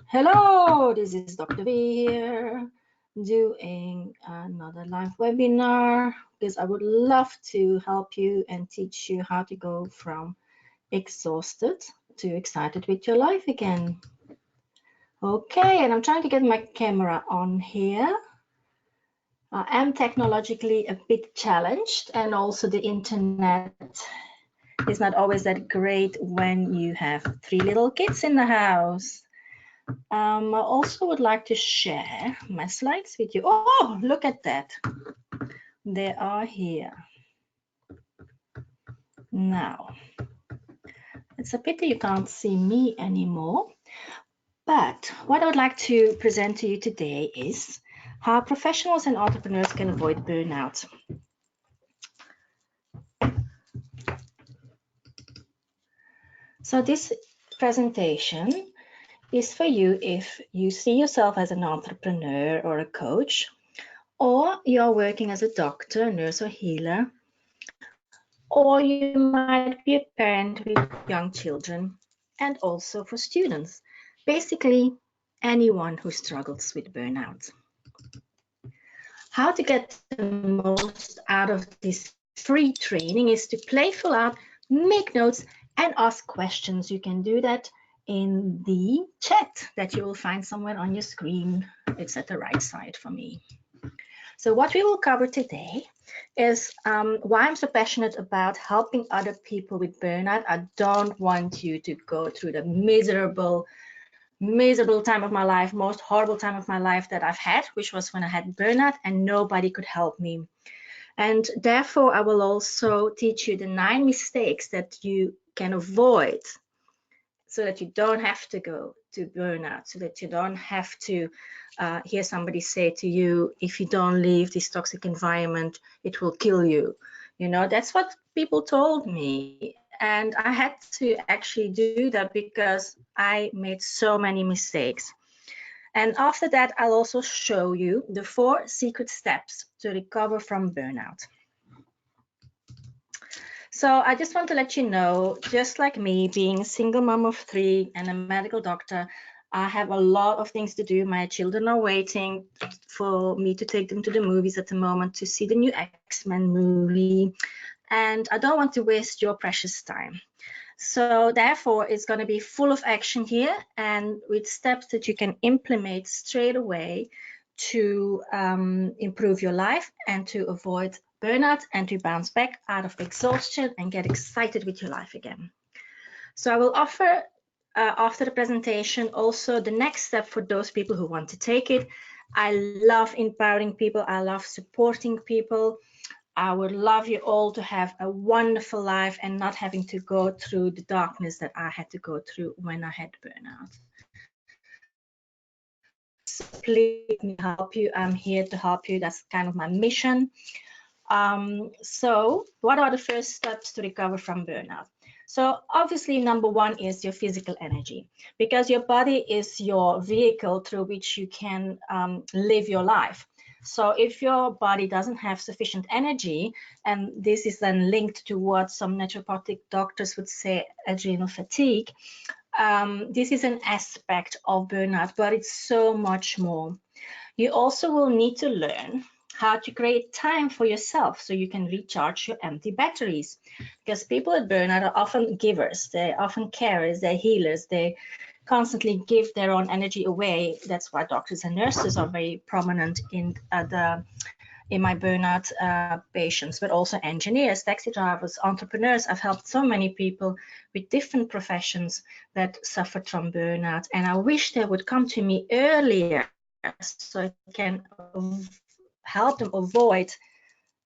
Hello, this is Dr. V here doing another live webinar because I would love to help you and teach you how to go from exhausted to excited with your life again. Okay, and I'm trying to get my camera on here. I am technologically a bit challenged, and also the internet is not always that great when you have 3 little kids in the house. I also would like to share my slides with you. Oh, look at that. They are here. Now, it's a pity you can't see me anymore. But what I would like to present to you today is how professionals and entrepreneurs can avoid burnout. So this presentation is for you if you see yourself as an entrepreneur or a coach, or you're working as a doctor, nurse, or healer, or you might be a parent with young children, and also for students. Basically, anyone who struggles with burnout. How to get the most out of this free training is to play full out, make notes, and ask questions. You can do that in the chat that you will find somewhere on your screen. It's at the right side for me. So what we will cover today is why I'm so passionate about helping other people with burnout. I don't want you to go through the miserable time of my life, most horrible time of my life that I've had, which was when I had burnout and nobody could help me. And therefore, I will also teach you the 9 mistakes that you can avoid so that you don't have to go to burnout, so that you don't have to hear somebody say to you, if you don't leave this toxic environment, it will kill you. You know, that's what people told me. And I had to actually do that because I made so many mistakes. And after that, I'll also show you the 4 secret steps to recover from burnout. So I just want to let you know, just like me, being a single mom of 3 and a medical doctor, I have a lot of things to do. My children are waiting for me to take them to the movies at the moment to see the new X-Men movie. And I don't want to waste your precious time. So therefore, it's going to be full of action here and with steps that you can implement straight away to improve your life and to avoid burnout and to bounce back out of exhaustion and get excited with your life again. So I will offer after the presentation also the next step for those people who want to take it. I love empowering people. I love supporting people. I would love you all to have a wonderful life and not having to go through the darkness that I had to go through when I had burnout. So please let me help you. I'm here to help you. That's kind of my mission. So what are the first steps to recover from burnout? So obviously, number 1 is your physical energy, because your body is your vehicle through which you can live your life. So if your body doesn't have sufficient energy, and this is then linked to what some naturopathic doctors would say, adrenal fatigue, this is an aspect of burnout, but it's so much more. You also will need to learn how to create time for yourself so you can recharge your empty batteries. Because people at burnout are often givers, they're often carers, they're healers, they constantly give their own energy away. That's why doctors and nurses are very prominent in my burnout patients, but also engineers, taxi drivers, entrepreneurs. I've helped so many people with different professions that suffered from burnout, and I wish they would come to me earlier so I can help them avoid.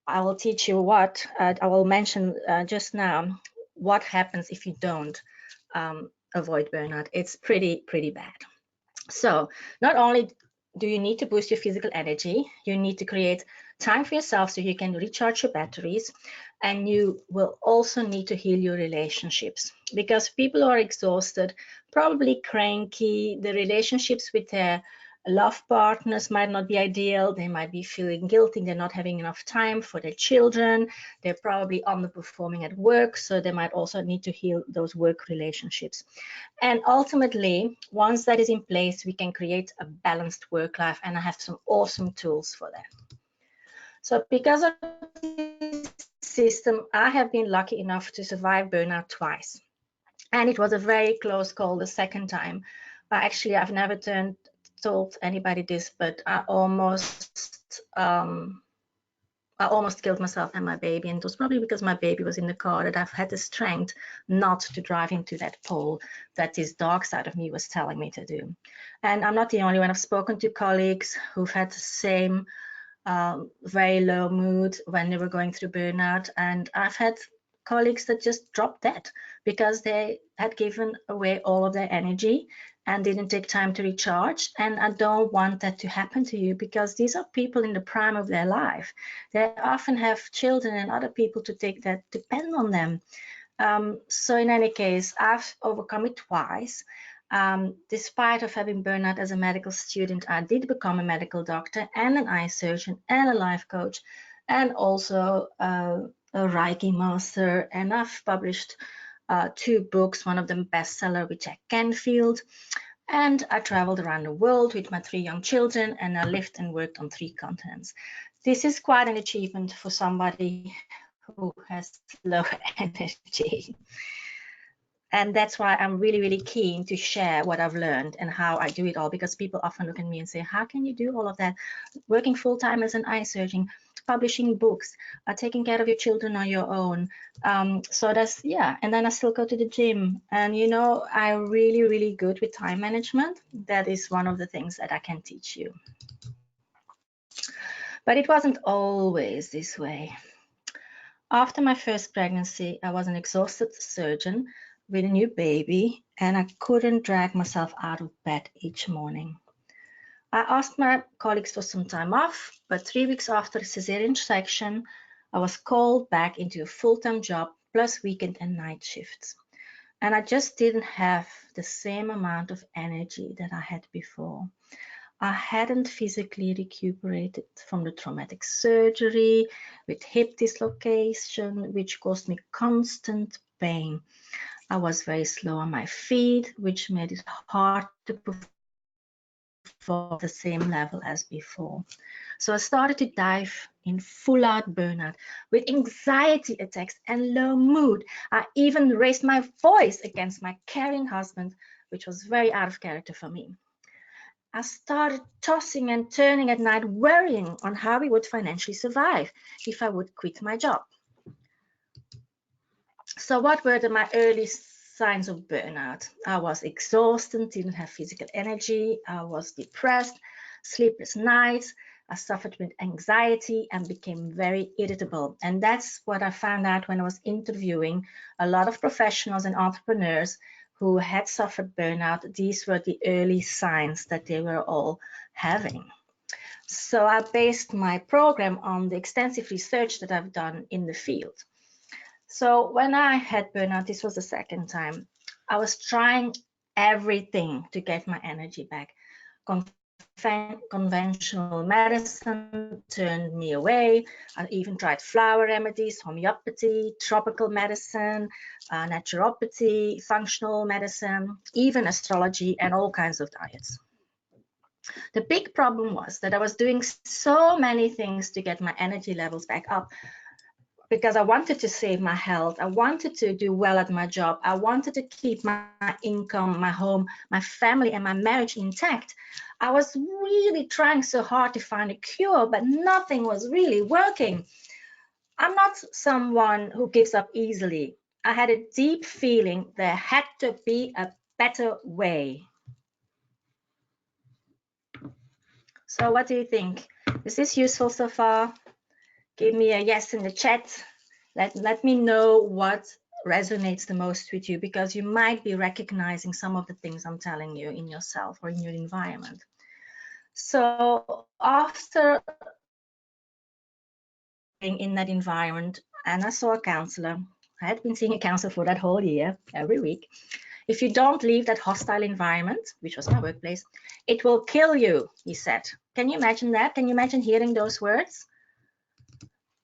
I will teach you what I will mention just now, what happens if you don't avoid burnout. It's pretty bad. So not only do you need to boost your physical energy, you need to create time for yourself so you can recharge your batteries, and you will also need to heal your relationships, because people who are exhausted, probably cranky, the relationships with their Love partners might not be ideal. They might be feeling guilty. They're not having enough time for their children. They're probably underperforming at work. So they might also need to heal those work relationships. And ultimately, once that is in place, we can create a balanced work life. And I have some awesome tools for that. So because of this system, I have been lucky enough to survive burnout twice. And it was a very close call the second time. Actually, I've never told anybody this, but I almost killed myself and my baby, and it was probably because my baby was in the car that I've had the strength not to drive into that pole that this dark side of me was telling me to do. And I'm not the only one. I've spoken to colleagues who've had the same very low mood when they were going through burnout, and I've had colleagues that just dropped dead because they had given away all of their energy and didn't take time to recharge. And I don't want that to happen to you, because these are people in the prime of their life. They often have children and other people to take that depend on them. So in any case, I've overcome it twice. Despite of having burnout as a medical student, I did become a medical doctor and an eye surgeon and a life coach, and also a Reiki master. And I've published 2 books, one of them bestseller with Jack Canfield. And I traveled around the world with my 3 young children, and I lived and worked on 3 continents. This is quite an achievement for somebody who has low energy. And that's why I'm really, really keen to share what I've learned and how I do it all, because people often look at me and say, how can you do all of that? Working full-time as an eye surgeon, publishing books, taking care of your children on your own. So that's, yeah. And then I still go to the gym. And, you know, I'm really, really good with time management. That is one of the things that I can teach you. But it wasn't always this way. After my first pregnancy, I was an exhausted surgeon with a new baby, and I couldn't drag myself out of bed each morning. I asked my colleagues for some time off, but 3 weeks after a cesarean section, I was called back into a full-time job plus weekend and night shifts. And I just didn't have the same amount of energy that I had before. I hadn't physically recuperated from the traumatic surgery with hip dislocation, which caused me constant pain. I was very slow on my feet, which made it hard to perform at the same level as before. So I started to dive in full-out burnout with anxiety attacks and low mood. I even raised my voice against my caring husband, which was very out of character for me. I started tossing and turning at night, worrying on how we would financially survive if I would quit my job. So what were my early signs of burnout? I was exhausted, didn't have physical energy. I was depressed, sleepless nights. I suffered with anxiety and became very irritable. And that's what I found out when I was interviewing a lot of professionals and entrepreneurs who had suffered burnout. These were the early signs that they were all having. So I based my program on the extensive research that I've done in the field. So when I had burnout, this was the second time, I was trying everything to get my energy back. Conventional medicine turned me away. I even tried flower remedies, homeopathy, tropical medicine, naturopathy, functional medicine, even astrology, and all kinds of diets. The big problem was that I was doing so many things to get my energy levels back up, because I wanted to save my health. I wanted to do well at my job. I wanted to keep my income, my home, my family, and my marriage intact. I was really trying so hard to find a cure, but nothing was really working. I'm not someone who gives up easily. I had a deep feeling there had to be a better way. So what do you think? Is this useful so far? Give me a yes in the chat. Let me know what resonates the most with you, because you might be recognizing some of the things I'm telling you in yourself or in your environment. So after being in that environment, and I saw a counselor. I had been seeing a counselor for that whole year, every week. If you don't leave that hostile environment, which was my workplace, it will kill you, he said. Can you imagine that? Can you imagine hearing those words?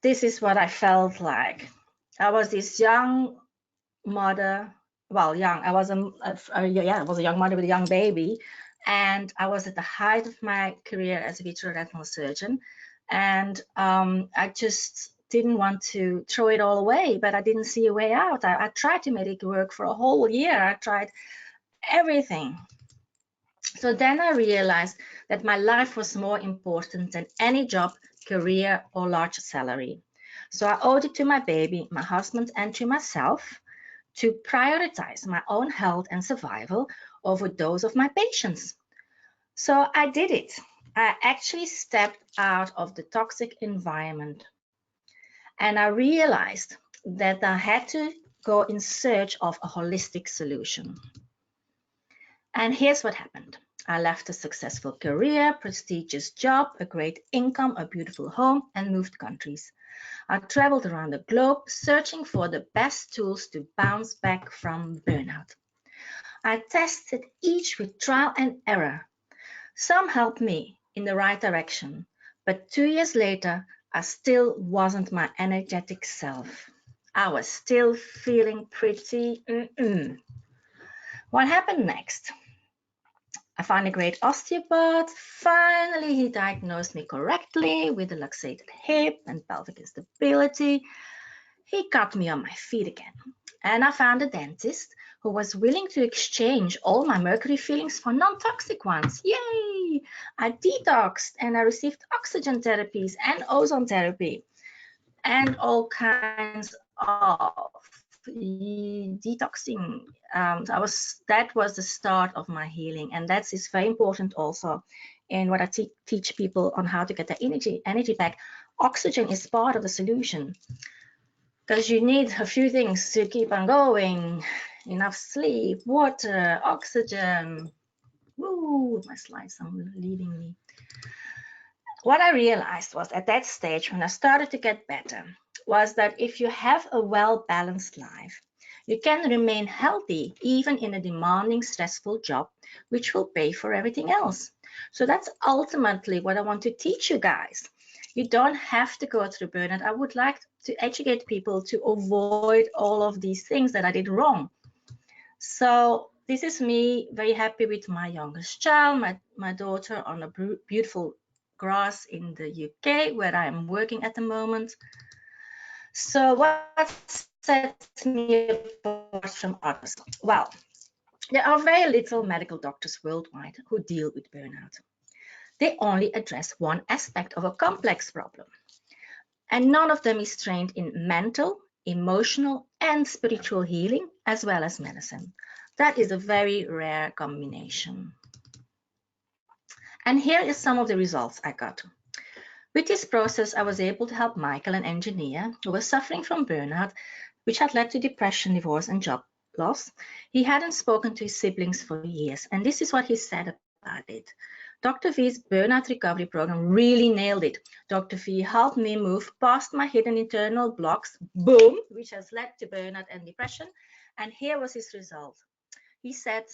This is what I felt like. I was this young mother, well, young. I was I was a young mother with a young baby, and I was at the height of my career as a vitreoretinal surgeon, and I just didn't want to throw it all away, but I didn't see a way out. I tried to make it work for a whole year. I tried everything. So then I realized that my life was more important than any job, career, or large salary. So I owed it to my baby, my husband, and to myself to prioritize my own health and survival over those of my patients. So I did it. I actually stepped out of the toxic environment, and I realized that I had to go in search of a holistic solution. And here's what happened. I left a successful career, prestigious job, a great income, a beautiful home, and moved countries. I traveled around the globe searching for the best tools to bounce back from burnout. I tested each with trial and error. Some helped me in the right direction, but 2 years later, I still wasn't my energetic self. I was still feeling pretty What happened next? I found a great osteopath. Finally, he diagnosed me correctly with a luxated hip and pelvic instability. He got me on my feet again. And I found a dentist who was willing to exchange all my mercury fillings for non-toxic ones. Yay! I detoxed and I received oxygen therapies and ozone therapy and all kinds of detoxing. That was the start of my healing, and that is very important also in what I teach people on how to get their energy back. Oxygen is part of the solution because you need a few things to keep on going: enough sleep, water, oxygen. Woo, my slides are leaving me. What I realized was at that stage, when I started to get better, was that if you have a well-balanced life, you can remain healthy even in a demanding, stressful job, which will pay for everything else. So that's ultimately what I want to teach you guys. You don't have to go through burnout. I would like to educate people to avoid all of these things that I did wrong. So this is me, very happy with my youngest child, my daughter on a beautiful grass in the UK, where I am working at the moment. So what sets me apart from others? Well, there are very little medical doctors worldwide who deal with burnout. They only address one aspect of a complex problem. And none of them is trained in mental, emotional, and spiritual healing, as well as medicine. That is a very rare combination. And here is some of the results I got. With this process, I was able to help Michael, an engineer who was suffering from burnout, which had led to depression, divorce, and job loss. He hadn't spoken to his siblings for years, and this is what he said about it. Dr. V's burnout recovery program really nailed it. Dr. V helped me move past my hidden internal blocks, boom, which has led to burnout and depression. And here was his result. He said,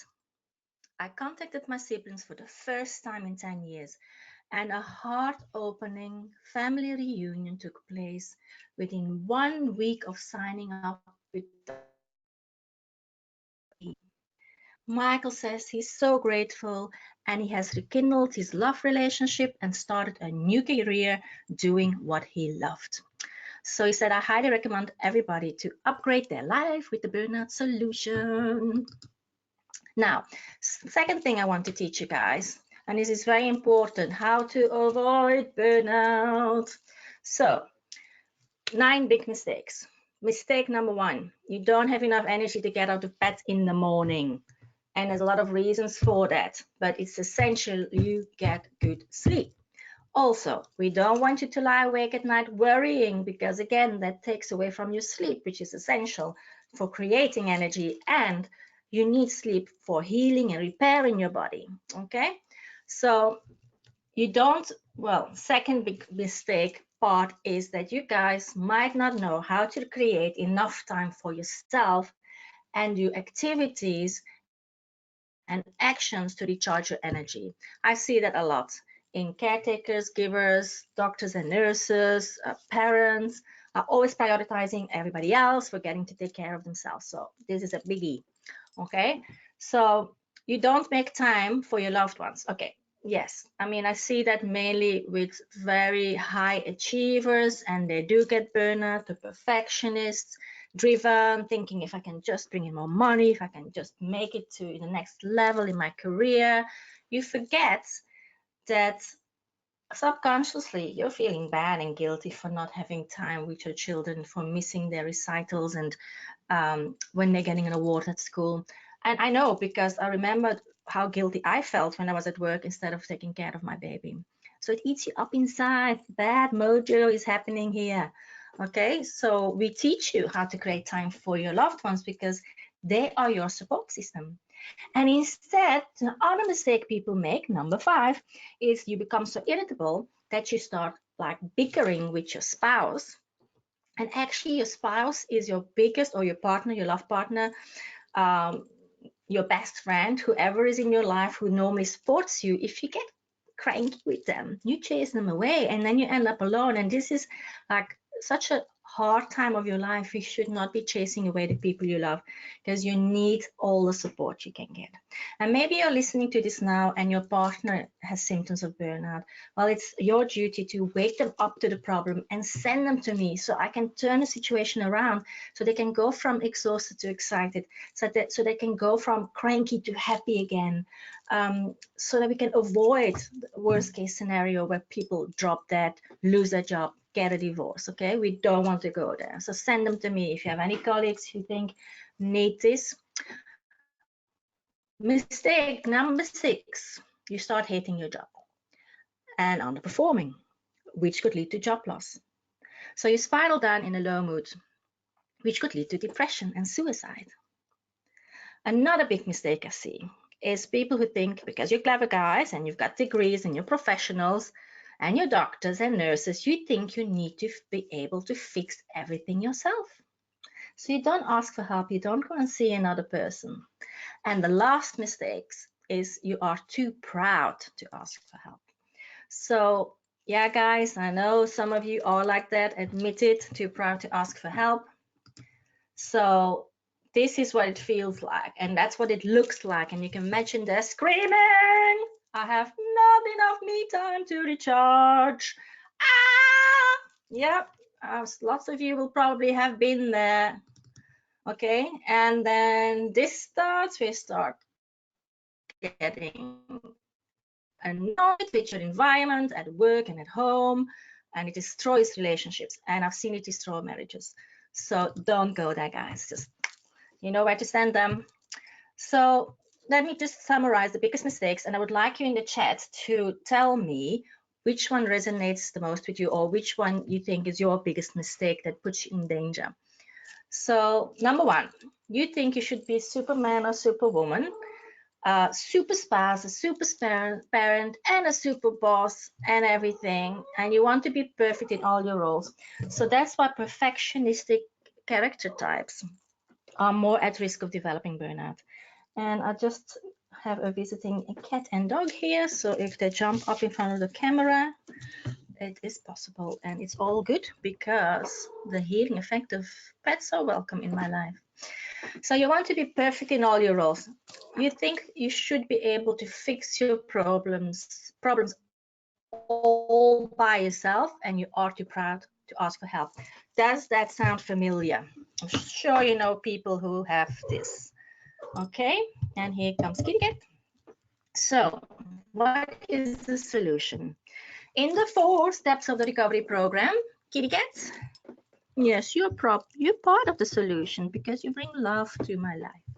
I contacted my siblings for the first time in 10 years, and a heart-opening family reunion took place within 1 week of signing up with Michael says he's so grateful, and he has rekindled his love relationship and started a new career doing what he loved. So he said, I highly recommend everybody to upgrade their life with the burnout solution. Now, second thing I want to teach you guys, and this is very important, how to avoid burnout. So, 9 big mistakes. Mistake number 1, you don't have enough energy to get out of bed in the morning. And there's a lot of reasons for that, but it's essential you get good sleep. Also, we don't want you to lie awake at night worrying, because again, that takes away from your sleep, which is essential for creating energy, and you need sleep for healing and repairing your body, okay? So you don't, well, second big mistake part is that you guys might not know how to create enough time for yourself and do activities and actions to recharge your energy. I see that a lot in caretakers, givers, doctors and nurses, parents are always prioritizing everybody else, forgetting to take care of themselves. So this is a biggie, okay? So you don't make time for your loved ones. Okay, yes, I mean, I see that mainly with very high achievers, and they do get burnout, the perfectionists, driven, thinking if I can just bring in more money, if I can just make it to the next level in my career. You forget that subconsciously you're feeling bad and guilty for not having time with your children, for missing their recitals and when they're getting an award at school. And I know, because I remember how guilty I felt when I was at work instead of taking care of my baby. So it eats you up inside. Bad mojo is happening here. Okay, so we teach you how to create time for your loved ones because they are your support system. And instead, the other mistake people make, number 5, is you become so irritable that you start like bickering with your spouse. And actually, your spouse is your biggest, or your partner, your love partner, your best friend, whoever is in your life who normally supports you. If you get cranky with them, you chase them away, and then you end up alone. And this is like such a hard time of your life. You should not be chasing away the people you love, because you need all the support you can get. And maybe you're listening to this now and your partner has symptoms of burnout. Well, it's your duty to wake them up to the problem and send them to me, so I can turn the situation around, so they can go from exhausted to excited, so they can go from cranky to happy again, so that we can avoid the worst case scenario where people drop dead, lose their job, get a divorce. Okay, we don't want to go there. So send them to me if you have any colleagues who think need this. Mistake number 6, you start hating your job and underperforming, which could lead to job loss. So you spiral down in a low mood, which could lead to depression and suicide. Another big mistake I see is people who think because you're clever guys and you've got degrees and you're professionals and you're doctors and nurses, you think you need to be able to fix everything yourself. So you don't ask for help, you don't go and see another person. And the last mistake is you are too proud to ask for help. So yeah, guys, I know some of you are like that, admit it, too proud to ask for help. So this is what it feels like, and that's what it looks like. And you can imagine they're screaming, I have not enough me time to recharge. Ah! Yep, lots of you will probably have been there. Okay, and then this starts, we start getting annoyed with your environment at work and at home, and it destroys relationships, and I've seen it destroy marriages. So don't go there, guys. Just, you know where to send them. So let me just summarize the biggest mistakes, and I would like you in the chat to tell me which one resonates the most with you, or which one you think is your biggest mistake that puts you in danger. So number 1, you think you should be Superman or Superwoman, super spouse, a super parent, and a super boss and everything, and you want to be perfect in all your roles. So that's why perfectionistic character types are more at risk of developing burnout. And I just have a visiting cat and dog here, so if they jump up in front of the camera, it is possible, and it's all good because the healing effect of pets are welcome in my life. So you want to be perfect in all your roles. You think you should be able to fix your problems all by yourself, and you are too proud to ask for help. Does that sound familiar? I'm sure you know people who have this. Okay, and here comes Kitty Cat. So what is the solution? In the 4 steps of the recovery program, Kitty Cat, yes, you're part of the solution because you bring love to my life.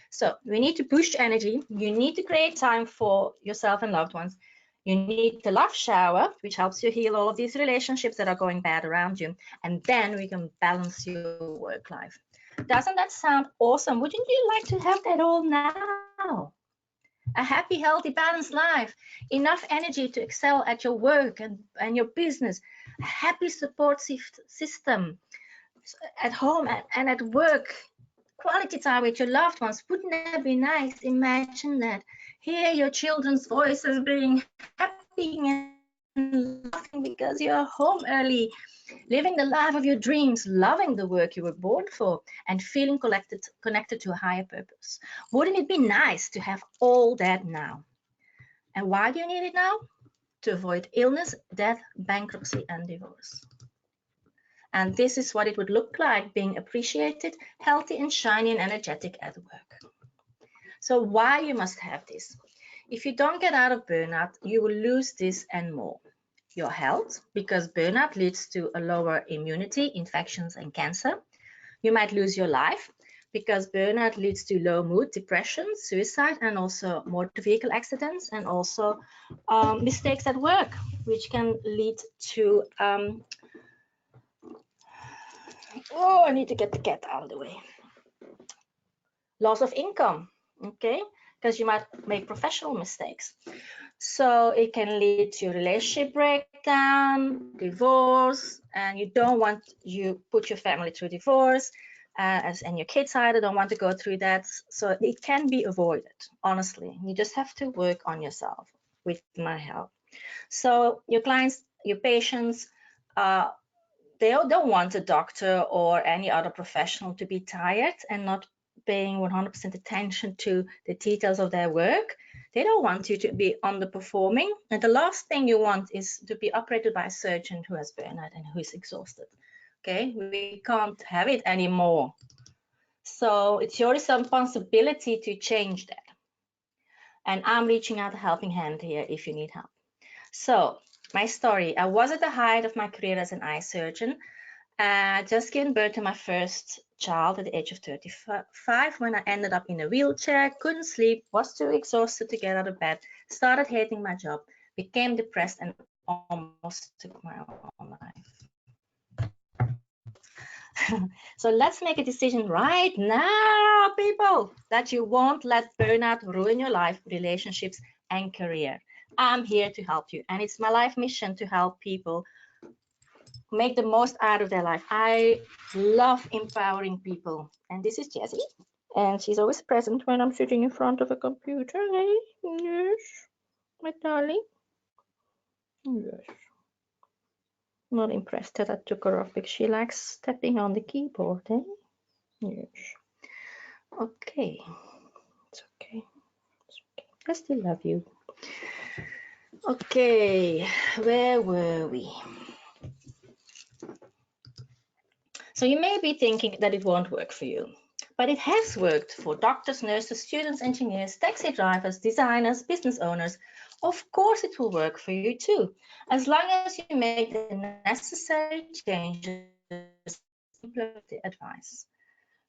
So we need to push energy. You need to create time for yourself and loved ones. You need the love shower, which helps you heal all of these relationships that are going bad around you. And then we can balance your work life. Doesn't that sound awesome? Wouldn't you like to have that all now? A happy, healthy, balanced life, enough energy to excel at your work and your business, a happy support system at home and at work, Quality time with your loved ones. Wouldn't that be nice? Imagine that. Hear your children's voices being happy and laughing because you're home early, living the life of your dreams, loving the work you were born for, and feeling connected to a higher purpose. Wouldn't it be nice to have all that now? And why do you need it now? To avoid illness, death, bankruptcy, and divorce. And this is what it would look like being appreciated, healthy and shiny and energetic at work. So why you must have this? If you don't get out of burnout, you will lose this and more. Your health, because burnout leads to a lower immunity, infections and cancer. You might lose your life, because burnout leads to low mood, depression, suicide, and also motor vehicle accidents, and also mistakes at work, which can lead to I need to get the cat out of the way. Loss of income, okay? Because you might make professional mistakes. So it can lead to relationship breakdown, divorce, and you don't want you put your family through divorce, and your kids either don't want to go through that. So it can be avoided, honestly. You just have to work on yourself with my help. So your clients, your patients, they don't want a doctor or any other professional to be tired and not paying 100% attention to the details of their work. They don't want you to be underperforming. And the last thing you want is to be operated by a surgeon who has burnout and who is exhausted. Okay, we can't have it anymore. So it's your responsibility to change that. And I'm reaching out a helping hand here if you need help. So my story, I was at the height of my career as an eye surgeon. Just given birth to my first child at the age of 35 when I ended up in a wheelchair, couldn't sleep, was too exhausted to get out of bed, started hating my job, became depressed and almost took my own life. So let's make a decision right now, people, that you won't let burnout ruin your life, relationships, and career. I'm here to help you, and it's my life mission to help people make the most out of their life. I love empowering people. And this is Jessie. And she's always present when I'm sitting in front of a computer. Hey, yes, my darling. Yes. Not impressed that I took her off because she likes tapping on the keyboard, eh? Yes. Okay. It's okay. It's okay. I still love you. Okay, where were we? So you may be thinking that it won't work for you, but it has worked for doctors, nurses, students, engineers, taxi drivers, designers, business owners. Of course it will work for you too, as long as you make the necessary changes and implement the advice.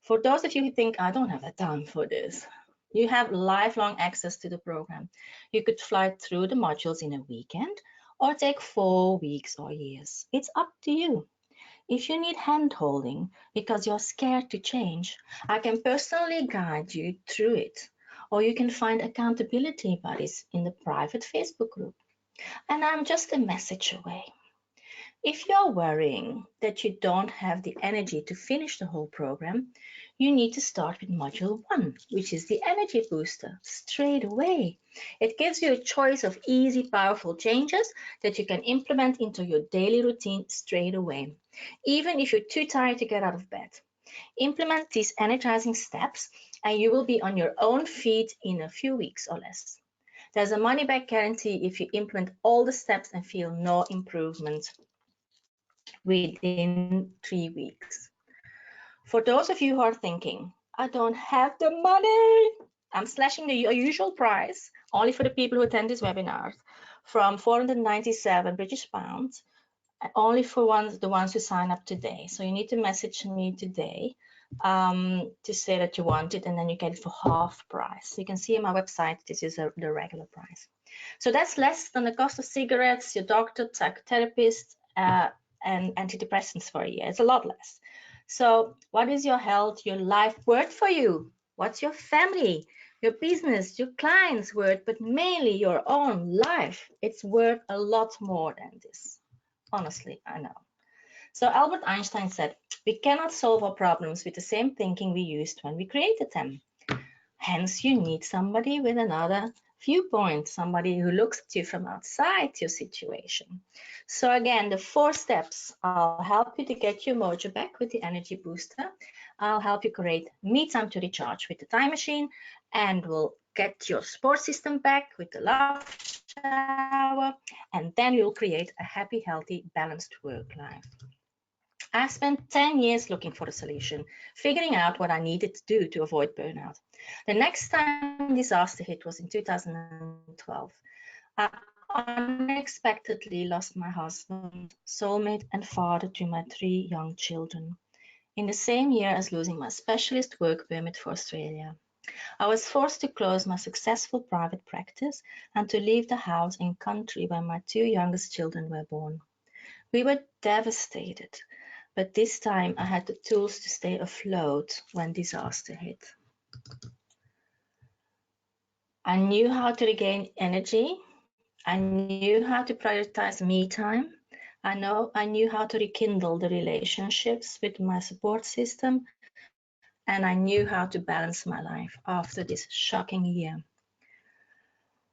For those of you who think, I don't have the time for this, you have lifelong access to the program. You could fly through the modules in a weekend or take 4 weeks or years. It's up to you. If you need hand-holding because you're scared to change, I can personally guide you through it. Or you can find accountability buddies in the private Facebook group. And I'm just a message away. If you're worrying that you don't have the energy to finish the whole program, you need to start with Module 1, which is the Energy Booster, straight away. It gives you a choice of easy, powerful changes that you can implement into your daily routine straight away, even if you're too tired to get out of bed. Implement these energizing steps and you will be on your own feet in a few weeks or less. There's a money-back guarantee if you implement all the steps and feel no improvement within 3 weeks. For those of you who are thinking, I don't have the money, I'm slashing the usual price only for the people who attend this webinar from 497 British pounds, only for the ones who sign up today. So you need to message me today to say that you want it, and then you get it for half price. You can see on my website, this is the regular price. So that's less than the cost of cigarettes, your doctor, psychotherapist, and antidepressants for a year. It's a lot less. So what is your health, your life worth for you? What's your family, your business, your clients worth, but mainly your own life? It's worth a lot more than this. Honestly, I know. So Albert Einstein said, we cannot solve our problems with the same thinking we used when we created them. Hence, you need somebody with another viewpoint, somebody who looks at you from outside your situation. So again, the 4 steps, I'll help you to get your mojo back with the energy booster. I'll help you create me time to recharge with the time machine, and we'll get your support system back with the love shower, and then you'll create a happy, healthy, balanced work life. I spent 10 years looking for a solution, figuring out what I needed to do to avoid burnout. The next time disaster hit was in 2012. I unexpectedly lost my husband, soulmate, and father to my 3 young children, in the same year as losing my specialist work permit for Australia. I was forced to close my successful private practice and to leave the house and country where my 2 youngest children were born. We were devastated, but this time I had the tools to stay afloat when disaster hit. I knew how to regain energy. I knew how to prioritize me time. I knew how to rekindle the relationships with my support system, and I knew how to balance my life after this shocking year.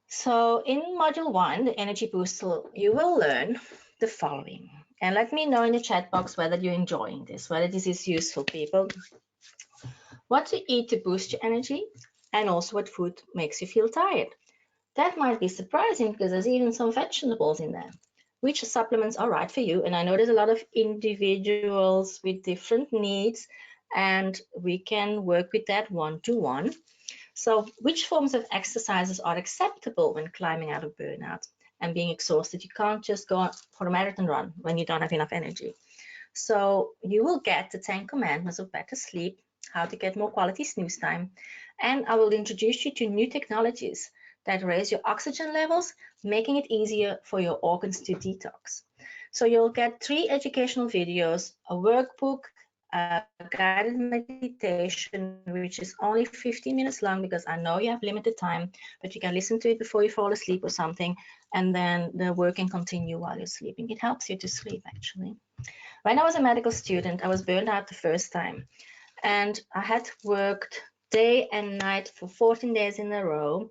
So in Module 1, the Energy Booster, you will learn the following. And let me know in the chat box whether you're enjoying this, whether this is useful, people. What to eat to boost your energy, and also what food makes you feel tired. That might be surprising because there's even some vegetables in there. Which supplements are right for you? And I know there's a lot of individuals with different needs, and we can work with that one-to-one. So which forms of exercises are acceptable when climbing out of burnout and being exhausted? You can't just go for a marathon run when you don't have enough energy. So you will get the 10 commandments of better sleep, how to get more quality snooze time, and I will introduce you to new technologies that raise your oxygen levels, making it easier for your organs to detox. So you'll get 3 educational videos, a workbook, a guided meditation, which is only 15 minutes long because I know you have limited time, but you can listen to it before you fall asleep or something, and then the work can continue while you're sleeping. It helps you to sleep, actually. When I was a medical student, I was burned out the first time, and I had worked day and night for 14 days in a row,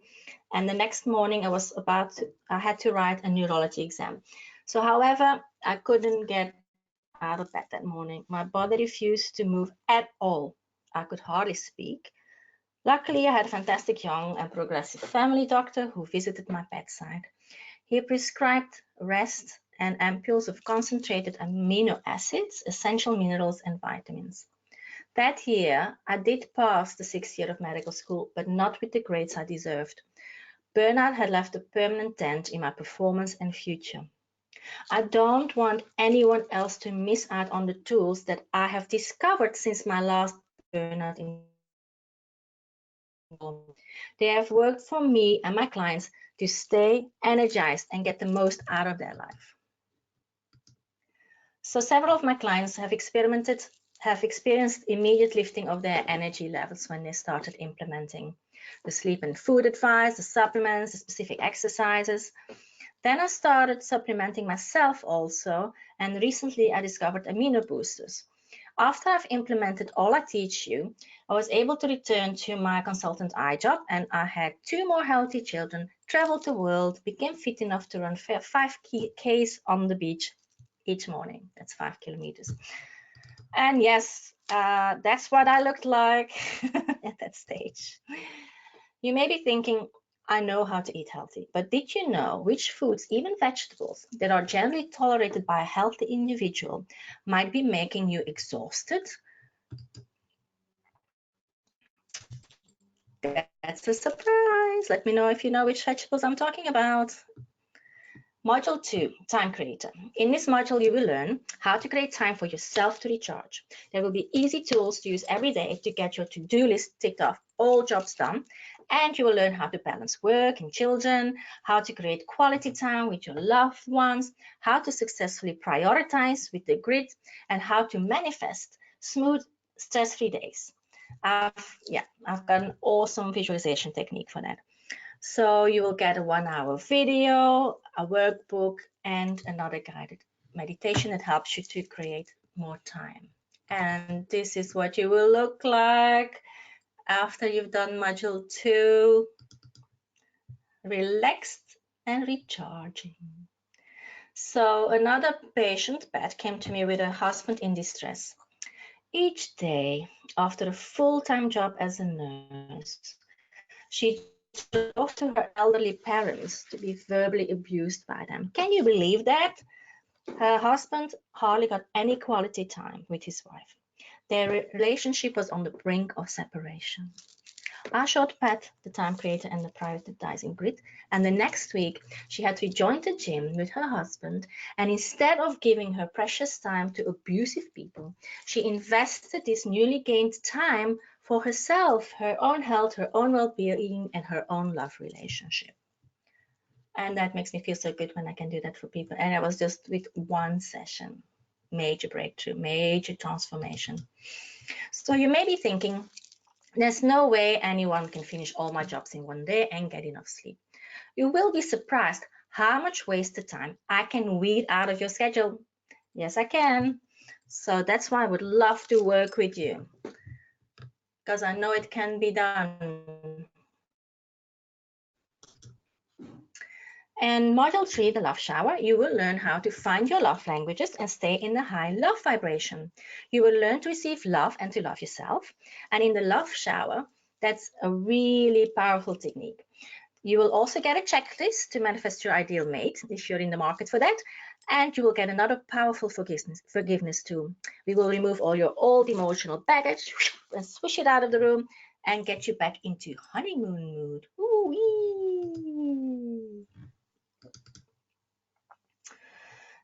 and the next morning I had to write a neurology exam. So however, I couldn't get out of bed that morning. My body refused to move at all. I could hardly speak. Luckily, I had a fantastic young and progressive family doctor who visited my bedside. He prescribed rest and ampules of concentrated amino acids, essential minerals, and vitamins. That year, I did pass the 6th year of medical school, but not with the grades I deserved. Burnout had left a permanent dent in my performance and future. I don't want anyone else to miss out on the tools that I have discovered since my last burnout involvement. They have worked for me and my clients to stay energized and get the most out of their life. So several of my clients have experienced immediate lifting of their energy levels when they started implementing the sleep and food advice, the supplements, the specific exercises. Then I started supplementing myself also, and recently I discovered amino boosters. After I've implemented all I teach you, I was able to return to my consultant eye job, and I had 2 more healthy children, traveled the world, became fit enough to run 5 Ks on the beach each morning. That's 5 kilometers. And yes, that's what I looked like at that stage. You may be thinking, I know how to eat healthy, but did you know which foods, even vegetables, that are generally tolerated by a healthy individual might be making you exhausted? That's a surprise. Let me know if you know which vegetables I'm talking about. Module 2, Time Creator. In this module, you will learn how to create time for yourself to recharge. There will be easy tools to use every day to get your to-do list ticked off, all jobs done, and you will learn how to balance work and children, how to create quality time with your loved ones, how to successfully prioritize with the grid, and how to manifest smooth, stress-free days. I've got an awesome visualization technique for that. So you will get a 1-hour video, a workbook, and another guided meditation that helps you to create more time. And this is what you will look like after you've done module 2, relaxed and recharging. So another patient, Pat, came to me with her husband in distress. Each day, after a full-time job as a nurse, she drove to her elderly parents to be verbally abused by them. Can you believe that? Her husband hardly got any quality time with his wife. Their relationship was on the brink of separation. I showed Pat the time creator and the prioritizing grid, and the next week she had rejoined the gym with her husband, and instead of giving her precious time to abusive people, she invested this newly gained time for herself, her own health, her own well-being, and her own love relationship. And that makes me feel so good when I can do that for people. And I was just with one session. Major breakthrough, major transformation. So you may be thinking, there's no way anyone can finish all my jobs in one day and get enough sleep. You will be surprised how much wasted time I can weed out of your schedule. Yes, I can. So that's why I would love to work with you, because I know it can be done. And module 3, the love shower, you will learn how to find your love languages and stay in the high love vibration. You will learn to receive love and to love yourself. And in the love shower, that's a really powerful technique. You will also get a checklist to manifest your ideal mate if you're in the market for that. And you will get another powerful forgiveness tool. We will remove all your old emotional baggage and swish it out of the room and get you back into honeymoon mood. Ooh-wee.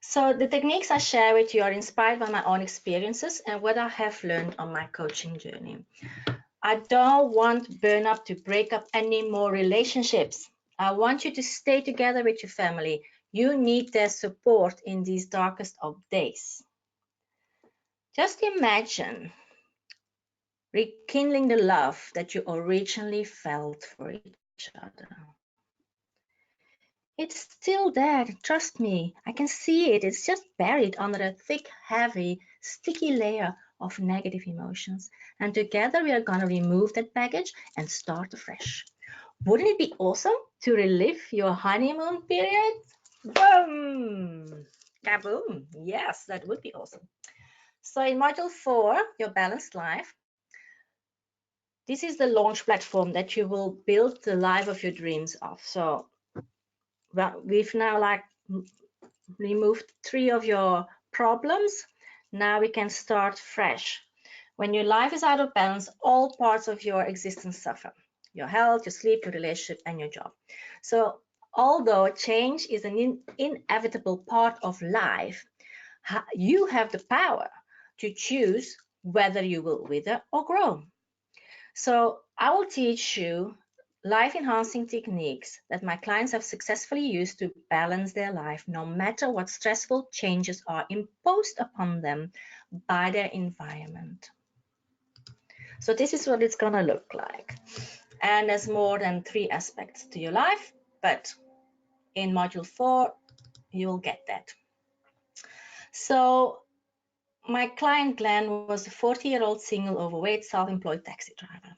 So the techniques I share with you are inspired by my own experiences and what I have learned on my coaching journey. I don't want burnout to break up any more relationships. I want you to stay together with your family. You need their support in these darkest of days. Just imagine rekindling the love that you originally felt for each other. It's still there, trust me. I can see it. It's just buried under a thick, heavy, sticky layer of negative emotions. And together we are going to remove that baggage and start afresh. Wouldn't it be awesome to relive your honeymoon period? Boom! Kaboom! Yes, that would be awesome. So in module 4, your balanced life, this is the launch platform that you will build the life of your dreams of. So well, we've now removed 3 of your problems. Now we can start fresh. When your life is out of balance, all parts of your existence suffer. Your health, your sleep, your relationship, and your job. So although change is an inevitable part of life, you have the power to choose whether you will wither or grow. So I will teach you life-enhancing techniques that my clients have successfully used to balance their life, no matter what stressful changes are imposed upon them by their environment. So this is what it's gonna look like. And there's more than 3 aspects to your life, but in module 4, you will get that. So my client Glenn was a 40-year-old single overweight self-employed taxi driver.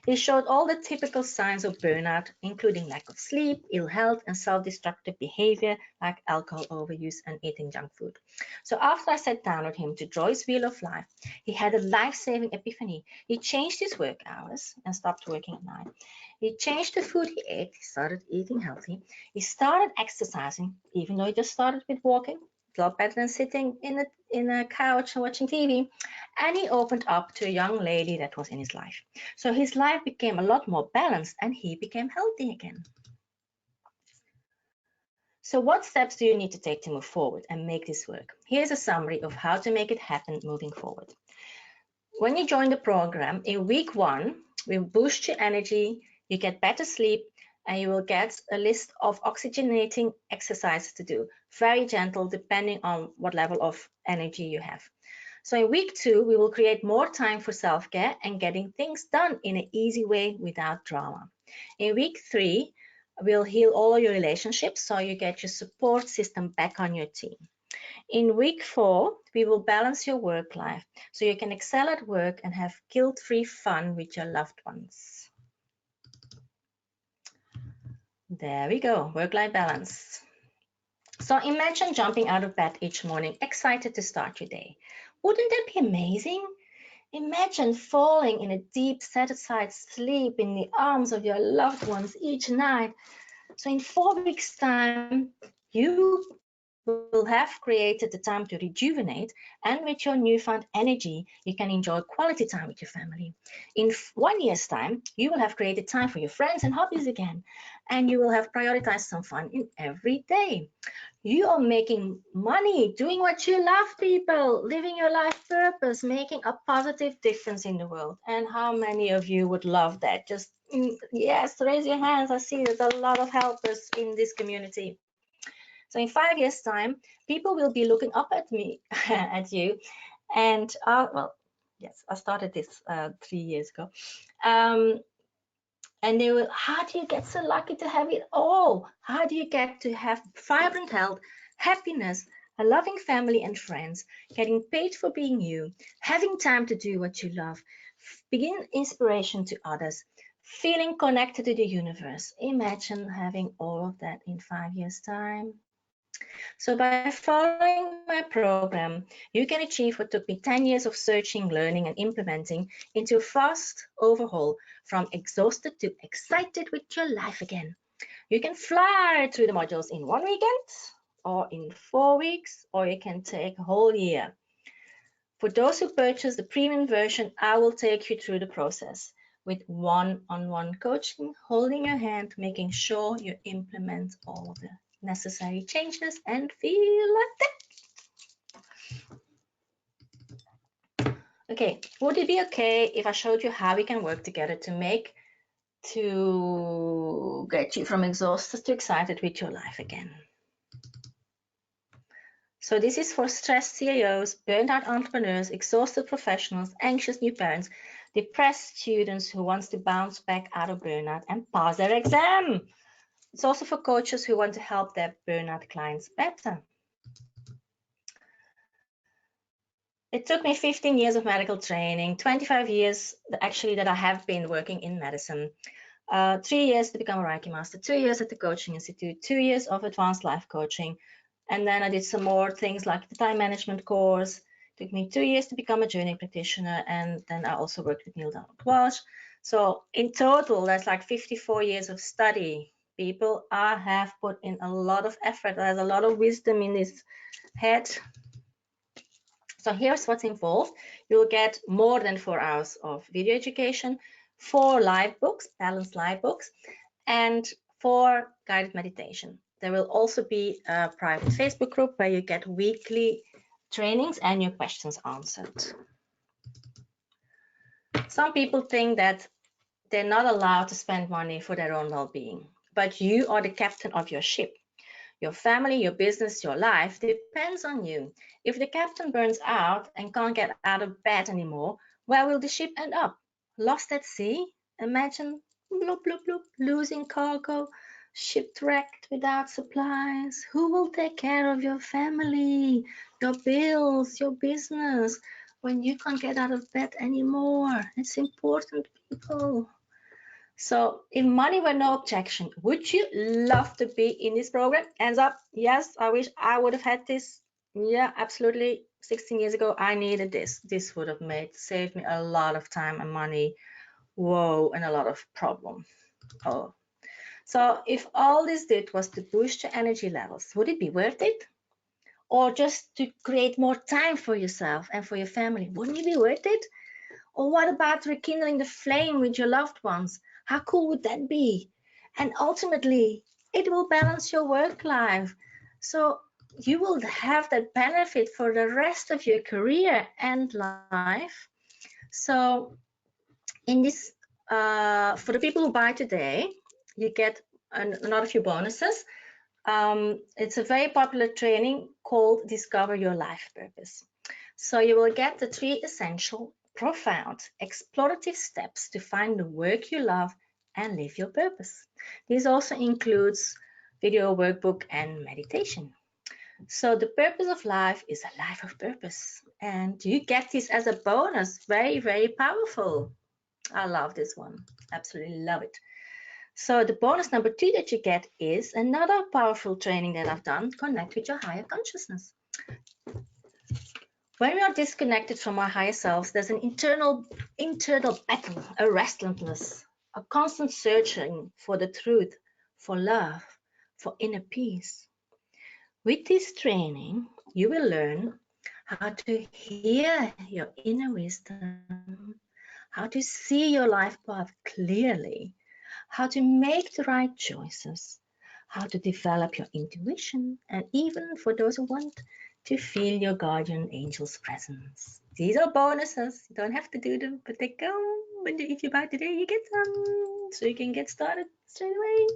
He showed all the typical signs of burnout, including lack of sleep, ill health, and self-destructive behavior like alcohol overuse and eating junk food. So after I sat down with him to draw his wheel of life, he had a life-saving epiphany. He changed his work hours and stopped working at night. He changed the food he ate. He started eating healthy. He started exercising, even though he just started with walking. A lot better than sitting in a couch and watching TV. And he opened up to a young lady that was in his life. So his life became a lot more balanced and he became healthy again. So what steps do you need to take to move forward and make this work? Here's a summary of how to make it happen moving forward. When you join the program, in week 1, we boost your energy, you get better sleep, and you will get a list of oxygenating exercises to do. Very gentle, depending on what level of energy you have. So in week 2, we will create more time for self-care and getting things done in an easy way without drama. In week 3, we'll heal all your relationships so you get your support system back on your team. In week 4, we will balance your work life so you can excel at work and have guilt-free fun with your loved ones. There we go, work-life balance. So imagine jumping out of bed each morning, excited to start your day. Wouldn't that be amazing? Imagine falling in a deep, set-aside sleep in the arms of your loved ones each night. So in 4 weeks' time, you will have created the time to rejuvenate, and with your newfound energy, you can enjoy quality time with your family. In 1 year's time, you will have created time for your friends and hobbies again, and you will have prioritized some fun in every day. You are making money, doing what you love, people, living your life purpose, making a positive difference in the world. And how many of you would love that? Just yes, raise your hands. I see there's a lot of helpers in this community. So in 5 years' time, people will be looking up at me, at you, and well, yes, I started this 3 years ago. And they will, how do you get so lucky to have it all? How do you get to have vibrant health, happiness, a loving family and friends, getting paid for being you, having time to do what you love, begin inspiration to others, feeling connected to the universe? Imagine having all of that in 5 years' time. So by following my program, you can achieve what took me 10 years of searching, learning, and implementing into a fast overhaul from exhausted to excited with your life again. You can fly through the modules in 1 weekend, or in 4 weeks, or you can take a whole year. For those who purchase the premium version, I will take you through the process with one-on-one coaching, holding your hand, making sure you implement all the necessary changes and feel like that. Okay, would it be okay if I showed you how we can work together to get you from exhausted to excited with your life again? So this is for stressed CEOs, burned out entrepreneurs, exhausted professionals, anxious new parents, depressed students who want to bounce back out of burnout and pass their exam. It's also for coaches who want to help their burnout clients better. It took me 15 years of medical training, 25 years actually that I have been working in medicine, 3 years to become a Reiki master, 2 years at the Coaching Institute, 2 years of advanced life coaching. And then I did some more things like the time management course. It took me 2 years to become a journey practitioner. And then I also worked with Neil Donald Walsh. So in total, that's like 54 years of study. People, I have put in a lot of effort. There's a lot of wisdom in this head. So here's what's involved. You'll get more than 4 hours of video education, 4 live books, balanced live books, and 4 guided meditation. There will also be a private Facebook group where you get weekly trainings and your questions answered. Some people think that they're not allowed to spend money for their own well-being, but you are the captain of your ship. Your family, your business, your life depends on you. If the captain burns out and can't get out of bed anymore, where will the ship end up? Lost at sea? Imagine, bloop, bloop, bloop, losing cargo, shipwrecked without supplies. Who will take care of your family, your bills, your business when you can't get out of bed anymore? It's important, people. So if money were no objection, would you love to be in this program? Hands up. Yes, I wish I would have had this. Yeah, absolutely. 16 years ago, I needed this. This would have saved me a lot of time and money. Whoa, and a lot of problem. Oh. So if all this did was to boost your energy levels, would it be worth it? Or just to create more time for yourself and for your family, wouldn't it be worth it? Or what about rekindling the flame with your loved ones? How cool would that be? And ultimately, it will balance your work life. So you will have that benefit for the rest of your career and life. So in this, for the people who buy today, you get another few bonuses. It's a very popular training called Discover Your Life Purpose. So you will get the 3 essential, profound, explorative steps to find the work you love and live your purpose. This also includes video workbook and meditation. So the purpose of life is a life of purpose. And you get this as a bonus. Very, very powerful. I love this one. Absolutely love it. So the bonus number 2 that you get is another powerful training that I've done, connect with your higher consciousness. When we are disconnected from our higher selves, there's an internal battle, a restlessness, a constant searching for the truth, for love, for inner peace. With this training, you will learn how to hear your inner wisdom, how to see your life path clearly, how to make the right choices, how to develop your intuition, and even for those who want to feel your guardian angel's presence. These are bonuses. You don't have to do them, but they come. If you buy today, you get them. So you can get started straight away.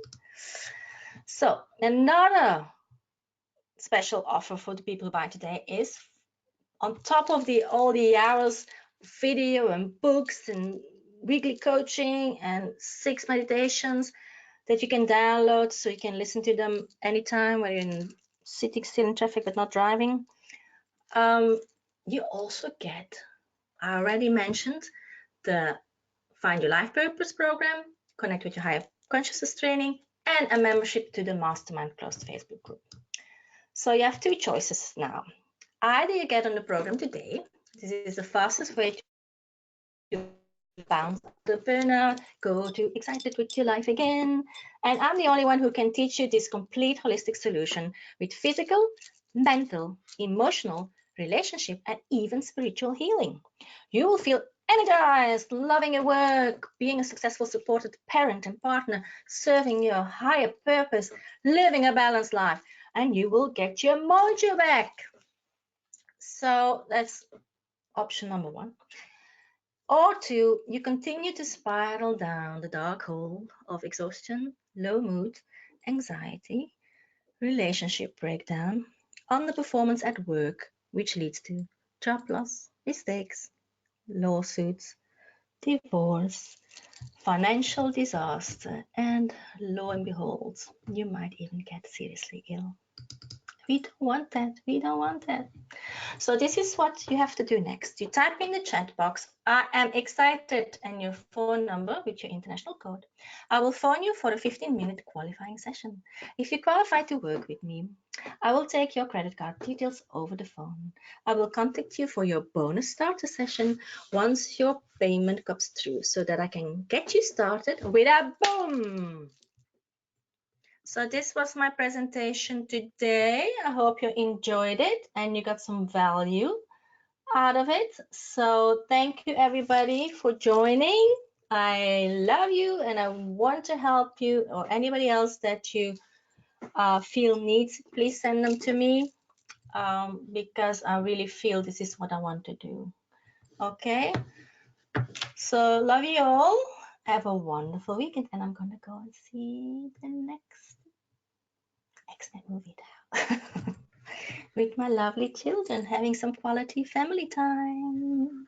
So another special offer for the people who buy today is on top of all the hours video and books and weekly coaching and 6 meditations that you can download so you can listen to them anytime when you're sitting still in traffic but not driving. You also get, I already mentioned, the Find Your Life Purpose program, Connect with Your Higher Consciousness training, and a membership to the Mastermind closed Facebook group. So you have 2 choices now. Either you get on the program today. This is the fastest way to bounce the burnout, go to excited with your life again. And I'm the only one who can teach you this complete holistic solution with physical, mental, emotional, relationship, and even spiritual healing. You will feel energized, loving your work, being a successful, supported parent and partner, serving your higher purpose, living a balanced life, and you will get your mojo back. So that's option number 1. Or 2, you continue to spiral down the dark hole of exhaustion, low mood, anxiety, relationship breakdown, underperformance at work, which leads to job loss, mistakes, lawsuits, divorce, financial disaster, and lo and behold, you might even get seriously ill. We don't want that. We don't want that. So this is what you have to do next. You type in the chat box, I am excited, and your phone number with your international code. I will phone you for a 15-minute qualifying session. If you qualify to work with me, I will take your credit card details over the phone. I will contact you for your bonus starter session once your payment comes through so that I can get you started with a boom. So this was my presentation today. I hope you enjoyed it and you got some value out of it. So thank you everybody for joining. I love you and I want to help you, or anybody else that you feel needs, please send them to me because I really feel this is what I want to do. Okay, so love you all. Have a wonderful weekend, and I'm gonna go and see the next X-Men movie now. With my lovely children, having some quality family time.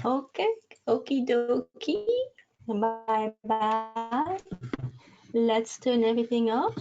Okay, okie dokie. Bye bye. Let's turn everything off.